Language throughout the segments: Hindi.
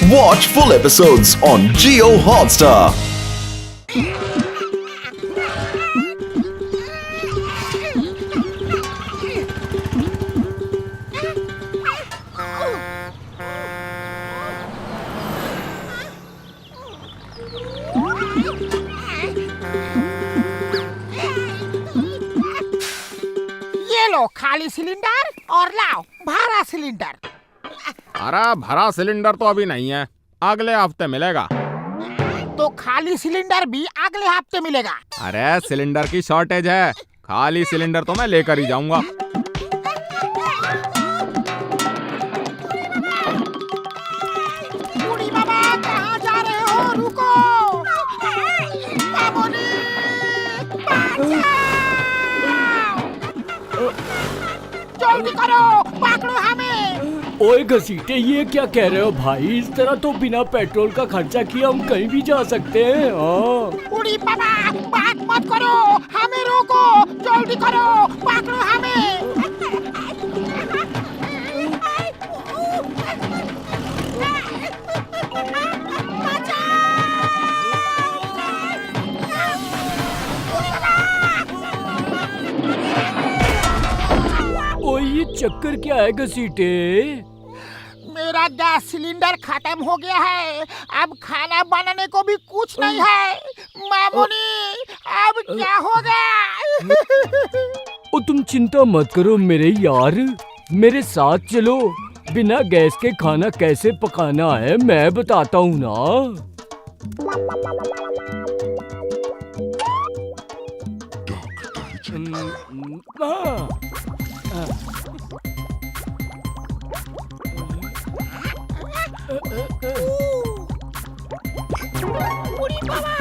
Watch full episodes on Jio Hotstar. ये लो खाली सिलेंडर और लाओ भरा सिलेंडर। अरे भरा सिलेंडर तो अभी नहीं है, अगले हफ्ते मिलेगा। तो खाली सिलेंडर भी अगले हफ्ते मिलेगा। अरे सिलेंडर की शॉर्टेज है, खाली सिलेंडर तो मैं लेकर ही जाऊंगा। बूढ़ी बाबा कहाँ जा रहे हो? रुको। बाबूनी, जल्दी करो, पकड़ो हमें। ओए घसीटे, ये क्या कह रहे हो भाई? इस तरह तो बिना पेट्रोल का खर्चा किए हम कहीं भी जा सकते हैं। हाँ। बूढ़ी बाबा बात मत करो, हमें रोको, जल्दी करो, पकड़ो हमें। ओए ये चक्कर क्या है घसीटे? मेरा गैस सिलेंडर खत्म हो गया है, अब खाना बनाने को भी कुछ नहीं है। मामूनी, अब क्या होगा? ओ तुम चिंता मत करो मेरे यार, मेरे साथ चलो। बिना गैस के खाना कैसे पकाना है मैं बताता हूँ ना। बूढ़ी बाबा,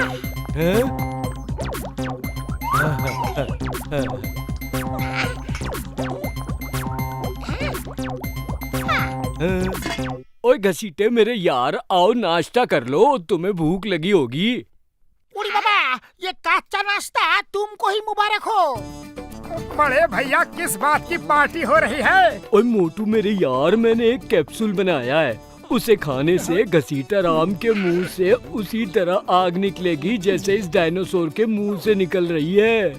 ओए घसीटे मेरे यार, आओ नाश्ता कर लो, तुम्हें भूख लगी होगी। बूढ़ी बाबा, ये कच्चा नाश्ता तुमको ही मुबारक हो। बड़े भैया किस बात की पार्टी हो रही है? ओए मोटू मेरे यार, मैंने एक कैप्सूल बनाया है, उसे खाने से घसीटा राम के मुंह से उसी तरह आग निकलेगी जैसे इस डायनासोर के मुंह से निकल रही है।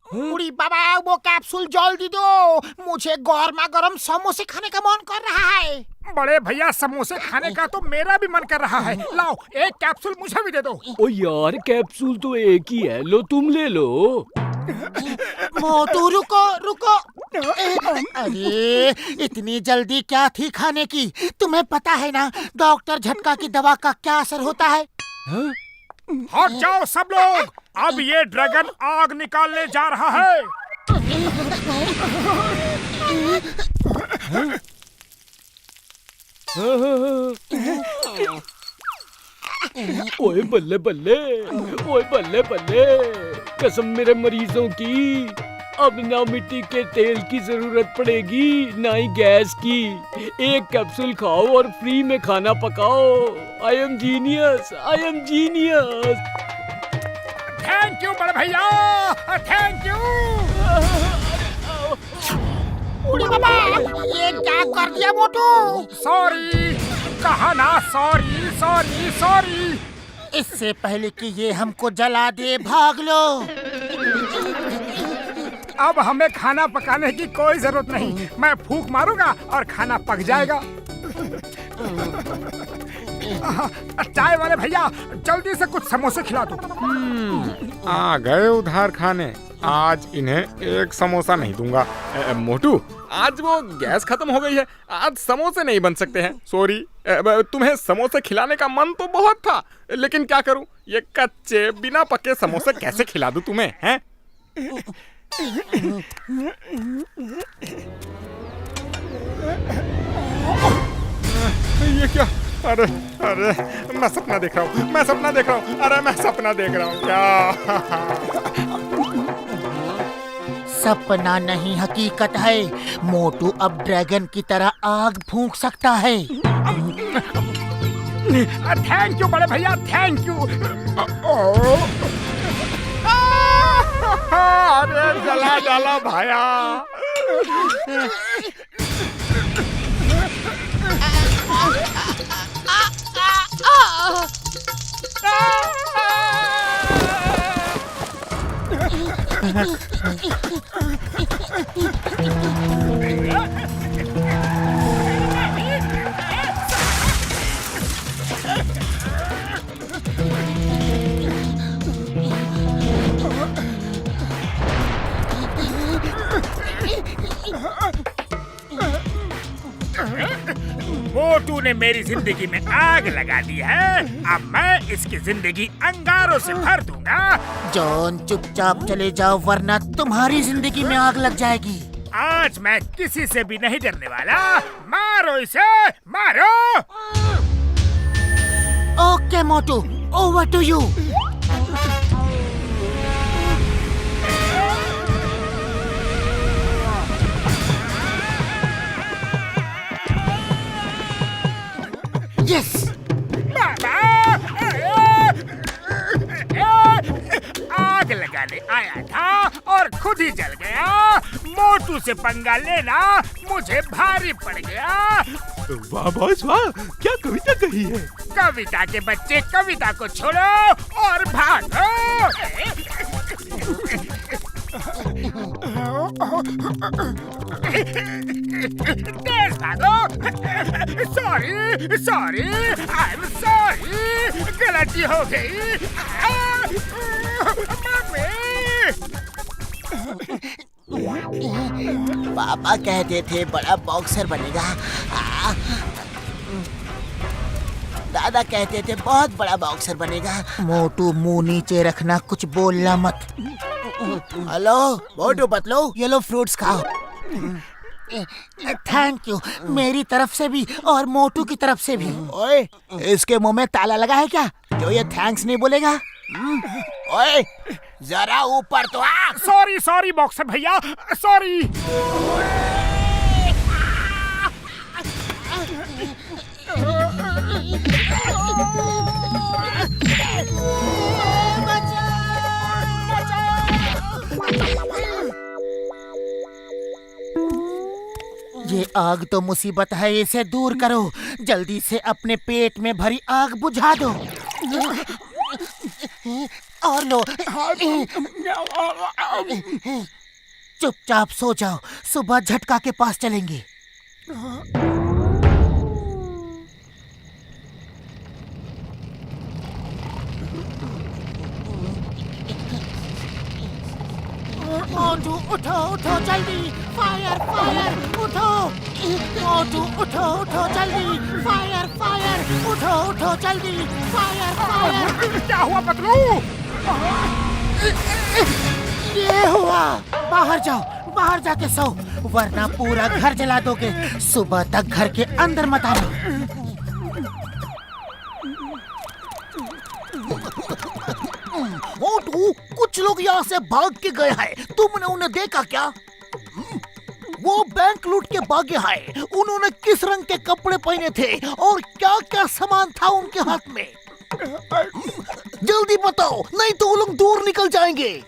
बूढ़ी बाबा, वो कैप्सूल जल्दी दो, मुझे गर्मा गर्म समोसे खाने का मन कर रहा है। बड़े भैया समोसे खाने का तो मेरा भी मन कर रहा है, लाओ एक कैप्सूल मुझे भी दे दो। ओ यार कैप्सूल तो एक ही है, लो तुम ले लो। मोटू रुको रुको। अरे इतनी जल्दी क्या थी खाने की? तुम्हें पता है ना डॉक्टर झटका की दवा का क्या असर होता है? हट जाओ सब लोग, अब ये ड्रैगन आग निकालने जा रहा है। ओए बल्ले बल्ले, ओए बल्ले बल्ले, कसम मेरे मरीजों की, अब ना मिट्टी के तेल की जरूरत पड़ेगी ना ही गैस की। एक कैप्सूल खाओ और फ्री में खाना पकाओ। I am genius, I am genius. Thank you बड़े भैया, थैंक यू। बूढ़ी बाबा, ये क्या कर दिया मोटू? सॉरी, कहा ना सॉरी सॉरी सॉरी। इससे पहले कि ये हमको जला दे, भाग लो। अब हमें खाना पकाने की कोई जरूरत नहीं, मैं फूंक मारूंगा और खाना पक जाएगा। चाय वाले भैया जल्दी से कुछ समोसे खिला दो। आ गए उधार खाने, आज इन्हें एक समोसा नहीं दूंगा। मोटू, आज वो गैस खत्म हो गई है, आज समोसे नहीं बन सकते हैं। सॉरी, तुम्हें समोसे खिलाने का मन तो बहुत था, लेकिन क्या करूं, ये कच्चे बिना पके समोसे कैसे खिला दूं तुम्हें, हैं? ये क्या? अरे अरे, मैं सपना देख रहा हूँ, मैं सपना देख रहा हूँ, अरे मैं सपना देख रहा हूँ क्या? सपना नहीं हकीकत है। मोटू अब ड्रैगन की तरह आग फूंक सकता है। थैंक यू बड़े भैया, थैंक यू। अरे जला डाला भाया। मोटू ने मेरी जिंदगी में आग लगा दी है। अब मैं इसकी जिंदगी अंगारों से भर दूंगा। जॉन चुपचाप चले जाओ वरना तुम्हारी जिंदगी में आग लग जाएगी। आज मैं किसी से भी नहीं डरने वाला। मारो इसे, मारो। ओके मोटू, ओवर टू यू। यस। आग लगाने आया था और खुद ही जल गया। मोटू से पंगा लेना मुझे भारी पड़ गया। वाह बॉस वाह, क्या कविता कही है। कविता के बच्चे कविता को छोड़ो और भागो। तेज भागो। Sorry sorry, I am sorry, गलती हो गई। पापा कहते थे बड़ा बॉक्सर बनेगा। दादा कहते थे बहुत बड़ा बॉक्सर बनेगा। मोटू मुंह नीचे रखना, कुछ बोलना मत। हेलो मोटू पतलू, ये लो फ्रूट्स खाओ। थैंक यू, मेरी तरफ से भी और मोटू की तरफ से भी। ओए, इसके मुंह में ताला लगा है क्या जो ये थैंक्स नहीं बोलेगा? ओए, जरा ऊपर तो आ। सॉरी सॉरी बॉक्सर भैया, सॉरी। ये आग तो मुसीबत है, इसे दूर करो। जल्दी से अपने पेट में भरी आग बुझा दो। और लो। चुपचाप सो जाओ, सुबह झटका के पास चलेंगे। मोटू उठो उठो जल्दी, फायर फायर, उठो। मोटू उठो उठो जल्दी, फायर फायर, उठो उठो जल्दी, फायर फायर। क्या हुआ पतलू? ये हुआ। बाहर जाओ, बाहर जाके सो, वरना पूरा घर जला दोगे। सुबह तक घर के अंदर मत आना। मोटू, कुछ लोग यहाँ से भाग के गए हैं, तुमने उन्हें देखा क्या? वो बैंक लूट के भागे हैं। उन्होंने किस रंग के कपड़े पहने थे और क्या क्या सामान था उनके हाथ में? जल्दी बताओ, नहीं तो वो लोग दूर निकल जाएंगे।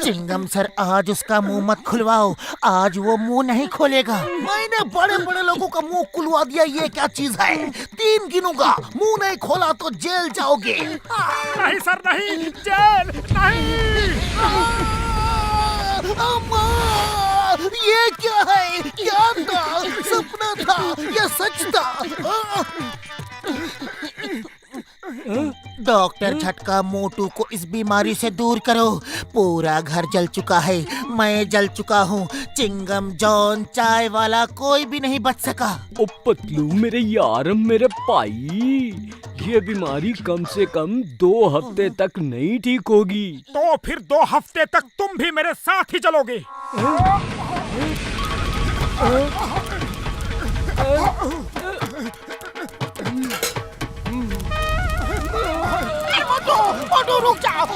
चिंगम सर, आज उसका मुंह मत खुलवाओ, आज वो मुंह नहीं खोलेगा। मैंने बड़े बड़े लोगों का मुंह खुलवा दिया, ये क्या चीज है? 3 गिनूंगा, मुंह नहीं खोला तो जेल जाओगे। नहीं सर नहीं, जेल नहीं। अम्मा, ये क्या है? क्या था? सपना था या सच था? डॉक्टर झटका, मोटू को इस बीमारी से दूर करो। पूरा घर जल चुका है, मैं जल चुका हूँ। चिंगम, जॉन, चाय वाला कोई भी नहीं बच सका। ओ पतलू मेरे यार, मेरे भाई, ये बीमारी कम से कम 2 हफ्ते तक नहीं ठीक होगी। तो फिर 2 हफ्ते तक तुम भी मेरे साथ ही चलोगे।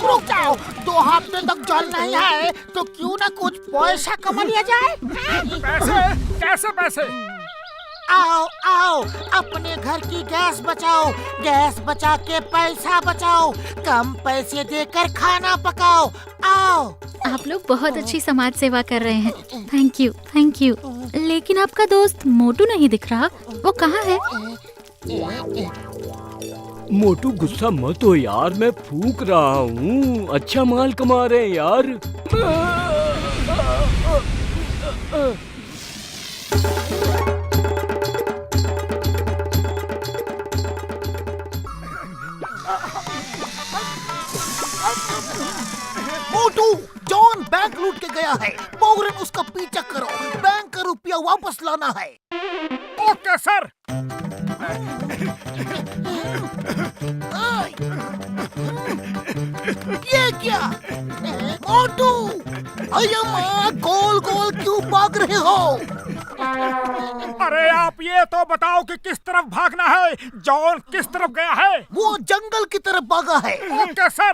रुक जाओ। 2 हफ्ते तक जल नहीं है तो क्यों ना कुछ पैसा कमा लिया जाए। पैसे? कैसे पैसे? आओ, अपने घर की गैस बचाओ। गैस बचा के पैसा बचाओ। कम पैसे देकर खाना पकाओ। आओ। आप लोग बहुत अच्छी समाज सेवा कर रहे हैं। Thank you. लेकिन आपका दोस्त मोटू नहीं दिख रहा, वो कहाँ है? मोटू गुस्सा मत हो यार, मैं फूक रहा हूँ, अच्छा माल कमा रहे हैं यार। मोटू, जॉन बैंक लूट के गया है, फौरन उसका पीछा करो, बैंक का रुपया वापस लाना है। Okay sir. ये क्या मोटू, अय्या गोल गोल क्यों भाग रहे हो? अरे आप ये तो बताओ कि किस तरफ भागना है, जॉन किस तरफ गया है? वो जंगल की तरफ भागा है। Okay sir.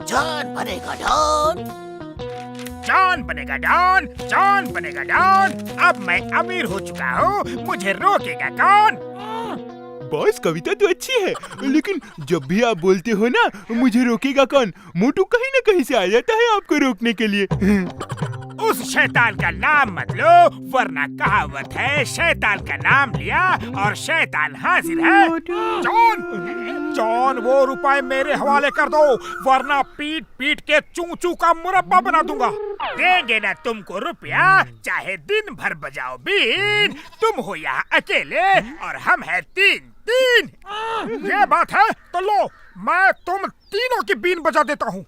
जॉन बनेगा डॉन, जॉन बनेगा डॉन, जॉन बनेगा डॉन। अब मैं अमीर हो चुका हूँ, मुझे रोकेगा कौन? बॉस कविता तो अच्छी है, लेकिन जब भी आप बोलते हो ना मुझे रोकेगा कौन, मोटू कहीं ना कहीं से आ जाता है आपको रोकने के लिए। उस शैतान का नाम मत लो, वरना कहावत है शैतान का नाम लिया और शैतान हाजिर है। जॉन, जॉन वो रुपए मेरे हवाले कर दो, वरना पीट पीट के चूचू का मुरब्बा बना दूंगा। देंगे ना तुमको रुपया, चाहे दिन भर बजाओ बीन। तुम हो यहाँ अकेले और हम हैं तीन। ये बात है तो लो, मैं तुम तीनों की बीन बजा देता हूँ।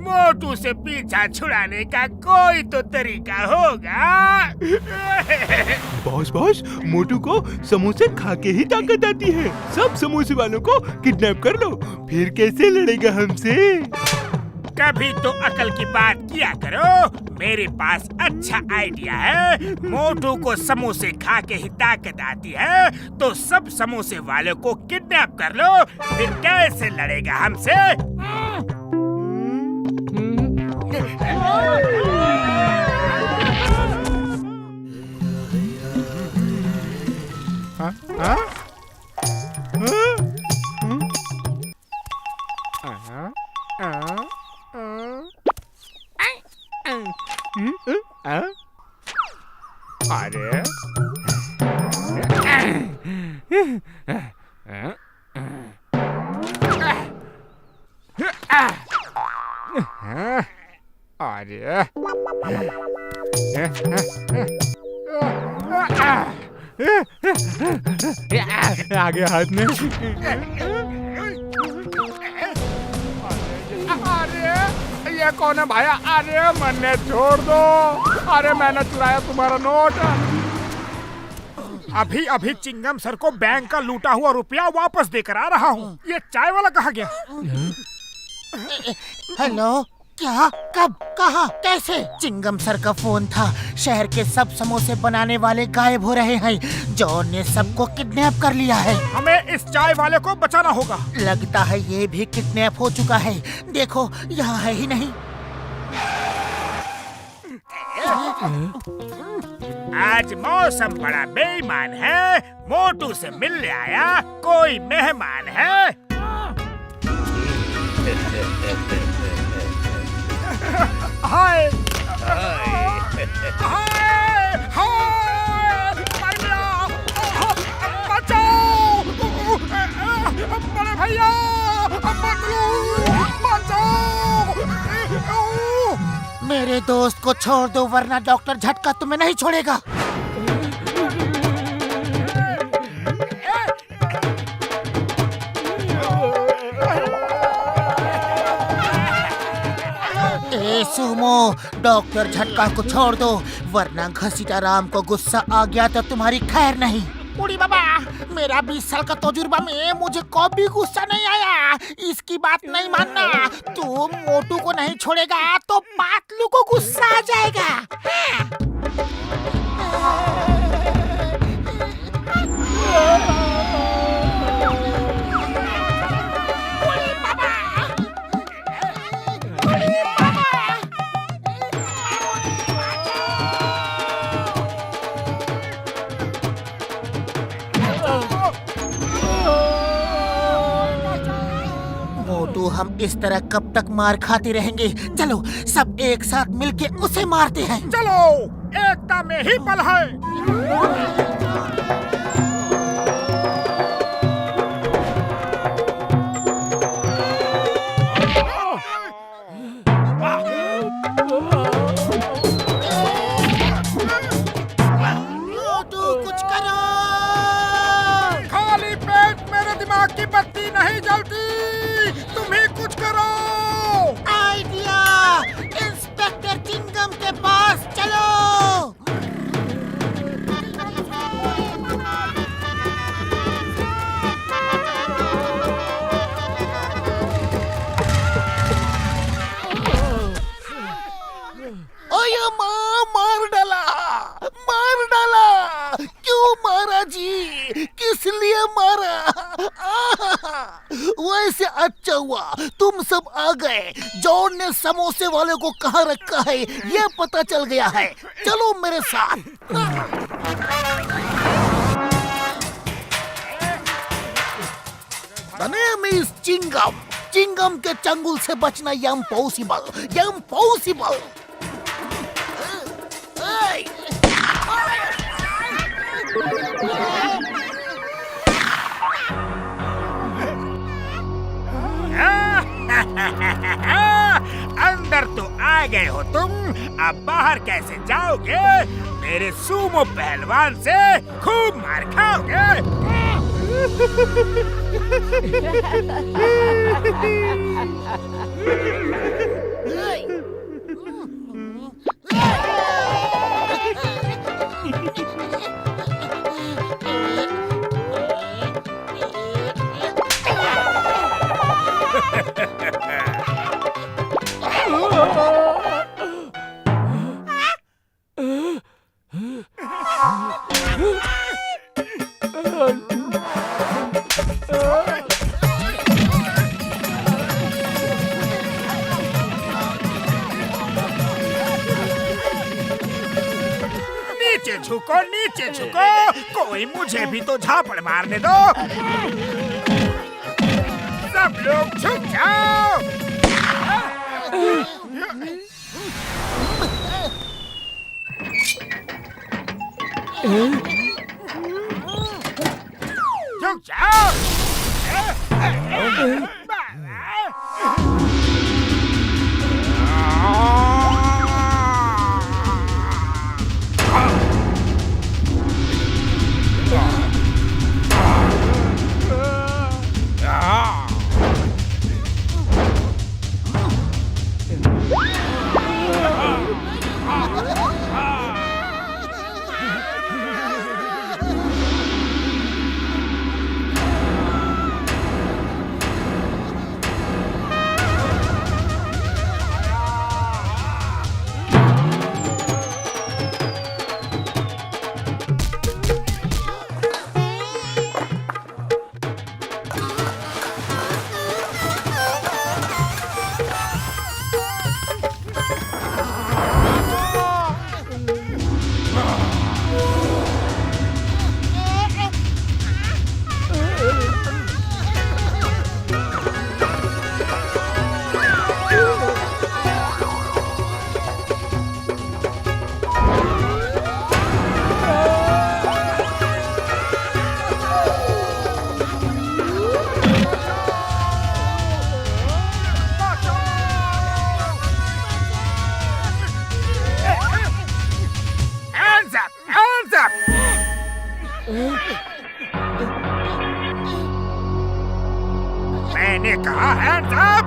मोटू से पीछा छुड़ाने का कोई तो तरीका होगा। बॉस बॉस, मोटू को समोसे खा के ही ताकत आती है। सब समोसे वालों को किडनैप कर लो, फिर कैसे लड़ेगा हमसे? कभी तो अकल की बात किया करो। मेरे पास अच्छा आइडिया है। मोटू को समोसे खा के ही ताकत आती है, तो सब समोसे वालों को किडनैप कर लो, फिर कैसे लड़ेगा हमसे? अरे आगे हाथ में। अरे ये कौन है भाया? अरे मैंने छोड़ दो। अरे मैंने चुराया तुम्हारा नोट। अभी अभी चिंगम सर को बैंक का लूटा हुआ रुपया वापस देकर आ रहा हूँ। ये चाय वाला कहाँ गया? हेलो, क्या, कब, कहाँ, कैसे? चिंगम सर का फोन था। शहर के सब समोसे बनाने वाले गायब हो रहे हैं। जॉन ने सबको किडनैप कर लिया है। हमें इस चाय वाले को बचाना होगा। लगता है ये भी किडनैप हो चुका है। देखो, यहाँ है ही नहीं। आज मौसम बड़ा बेईमान है। मोटू से मिलने आया कोई मेहमान है। हाय हाय हाय, बचाओ बड़े भैया, बचाओ। मेरे दोस्त को छोड़ दो, वरना डॉक्टर झटका तुम्हें नहीं छोड़ेगा। सुमो, डॉक्टर झटका को छोड़ दो, वरना घसीटा राम को गुस्सा आ गया तो तुम्हारी खैर नहीं। बूढ़ी बाबा, मेरा 20 साल का तजुर्बा में मुझे कभी गुस्सा नहीं आया। इसकी बात नहीं मानना। तू मोटू को नहीं छोड़ेगा तो पातलू को गुस्सा आ जाएगा। तो हम इस तरह कब तक मार खाते रहेंगे? चलो सब एक साथ मिलके उसे मारते हैं। चलो, एकता में ही बल है। मोटू कुछ करो। खाली पेट मेरे दिमाग की बत्ती नहीं जलती। तुम ही कुछ करो। आइडिया! इंस्पेक्टर चिंगम के पास चलो। ओए माँ, मार डाला, मार डाला। क्यों मारा जी? किस लिए मारा? वैसे अच्छा हुआ तुम सब आ गए। जॉन ने समोसे वाले को कहाँ रखा है ये पता चल गया है। चलो मेरे साथ। The name is Chingam. Chingam के चंगुल से बचना इम्पॉसिबल, इम्पॉसिबल। अंदर तो आ गए हो तुम, अब बाहर कैसे जाओगे? मेरे सूमो पहलवान से खूब मार खाओगे। नीचे झुको, कोई मुझे भी तो झापड़ मारने दो। सब लोग झुक जाओ। झुक जाओ। मैंने कहा hands up.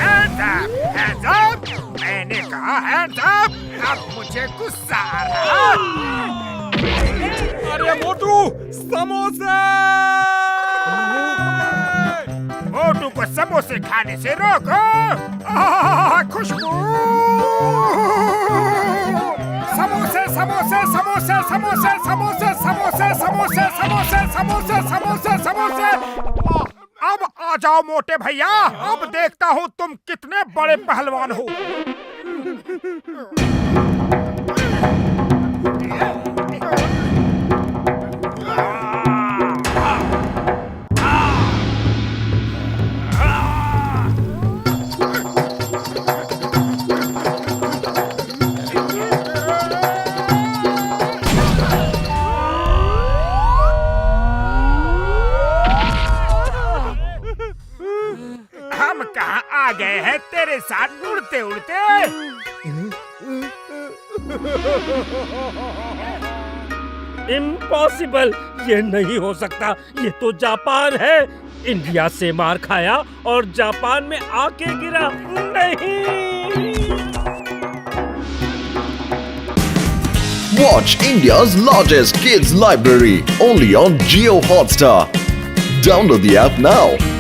Hands up! Hands up! मैंने कहा हैंड्स अप। अब मुझे गुस्सा आ रहा। अरे मोटू, समोसे! मोटू को समोसे खाने से रोको। खुशबू! समोसे समोसे समोसे समोसे समोसे समोसे समोसे समोसे समोसे समोसे समोसे। अब आ जाओ मोटे भैया, अब देखता हूँ तुम कितने बड़े पहलवान हो। हम कहाँ आ गए हैं तेरे साथ उड़ते उड़ते। इम्पॉसिबल, ये नहीं हो सकता। ये तो जापान है। इंडिया से मार खाया और जापान में आके गिरा। नहीं। Watch India's largest kids library only on Jio Hotstar. Download the app now.